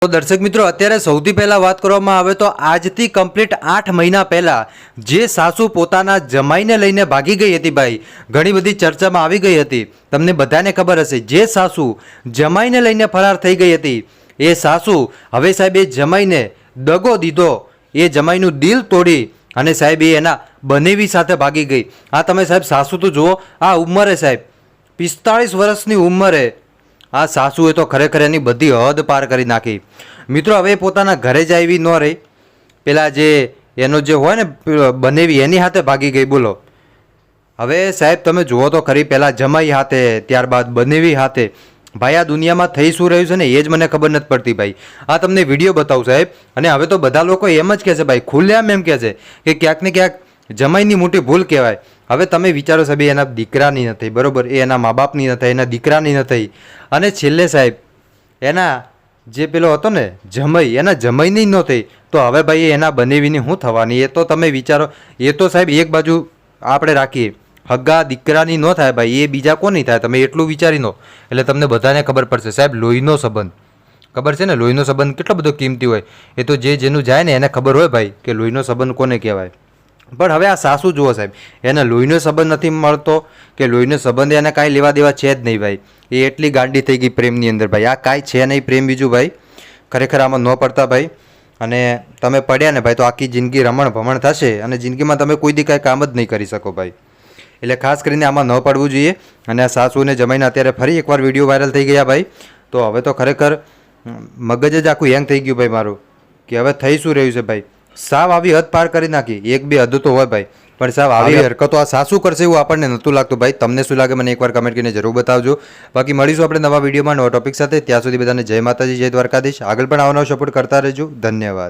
તો દર્શક મિત્રો, અત્યારે સૌથી પહેલાં વાત કરવામાં આવે તો આજથી કમ્પ્લીટ 8 મહિના પહેલાં જે સાસુ પોતાના જમાઈને લઈને ભાગી ગઈ હતી ભાઈ, ઘણી બધી ચર્ચામાં આવી ગઈ હતી. તમને બધાને ખબર હશે, જે સાસુ જમાઈને લઈને ફરાર થઈ ગઈ હતી એ સાસુ હવે સાહેબ એ જમાઈને દગો દીધો, એ જમાઈનું દિલ તોડી અને સાહેબ એ એના બનેવી સાથે ભાગી ગઈ. આ તમે સાહેબ સાસુ તો જુઓ, આ ઉંમરે સાહેબ 45 વર્ષની ઉંમરે આ સાસુએ તો ખરેખર એની બધી હદ પાર કરી નાખી. મિત્રો, હવે પોતાના ઘરે જ આવી ન રહી, પેલા જે એનો જે હોય ને બનેવી એની હાથે ભાગી ગઈ. બોલો, હવે સાહેબ તમે જુઓ તો ખરી, પહેલાં જમાઈ હાથે, ત્યારબાદ બનેવી હાથે. ભાઈ, આ દુનિયામાં થઈ શું રહ્યું છે ને એ જ મને ખબર નથી પડતી ભાઈ. આ તમને વિડીયો બતાવું સાહેબ, અને હવે તો બધા લોકો એમ જ કહે છે ભાઈ, ખુલ્લેઆમ એમ કહે છે કે ક્યાંક ને ક્યાંક જમાઈની મોટી ભૂલ કહેવાય. હવે તમે વિચારો સાહેબ, એના દીકરાની નથી, બરાબર, એ એના મા બાપની નથી, એના દીકરાની નથી, અને છેલ્લે સાહેબ એના જે પેલો હતો ને જમાઈ, એના જમાઈની ન થઈ, તો હવે ભાઈ એના બનેવીની શું થવાની? એ તો તમે વિચારો. એ તો સાહેબ એક બાજુ આપણે રાખીએ, હગ્ગા દીકરાની ન થાય ભાઈ, એ બીજા કોની થાય? તમે એટલું વિચારી લો એટલે તમને બધાને ખબર પડશે સાહેબ. લોહીનો સંબંધ ખબર છે ને, લોહીનો સંબંધ કેટલો બધો કિંમતી હોય. એ તો જેનું જાય ને એને ખબર હોય ભાઈ કે લોહીનો સંબંધ કોને કહેવાય. પણ હવે આ સાસુ જુઓ સાહેબ, એને લોહીનો સંબંધ નથી મળતો કે લોહીનો સંબંધ એને કાંઈ લેવા દેવા છે જ નહીં ભાઈ. એ એટલી ગાંડી થઈ ગઈ પ્રેમની અંદર ભાઈ. આ કાંઈ છે નહીં પ્રેમ બીજું ભાઈ. ખરેખર આમાં ન પડતા ભાઈ. અને તમે પડ્યા ને ભાઈ તો આખી જિંદગી રમણ ભમણ થશે અને જિંદગીમાં તમે કોઈ દી કાંઈ કામ જ નહીં કરી શકો ભાઈ. એટલે ખાસ કરીને આમાં ન પડવું જોઈએ. અને આ સાસુને જમાઈને અત્યારે ફરી એકવાર વિડીયો વાયરલ થઈ ગયા ભાઈ. તો હવે તો ખરેખર મગજ જ આખું હેંગ થઈ ગયું ભાઈ મારું, કે હવે થઈ શું રહ્યું છે ભાઈ. સાવ આવી હદ પાર કરી નાખી. એક બે હદ તો હોય ભાઈ, પણ સાવ આવી હરકતો આ સાસુ કરશે એવું આપણને નહોતું લાગતું ભાઈ. તમને શું લાગે મને એકવાર કમેન્ટ કરીને જરૂર બતાવજો. બાકી મળીશું આપણે નવા વિડીયોમાં નવા ટોપિક સાથે. ત્યાં સુધી બધાને જય માતાજી, જય દ્વારકાધીશ. આગળ પણ આવવાનો સપોર્ટ કરતા રહેજો. ધન્યવાદ.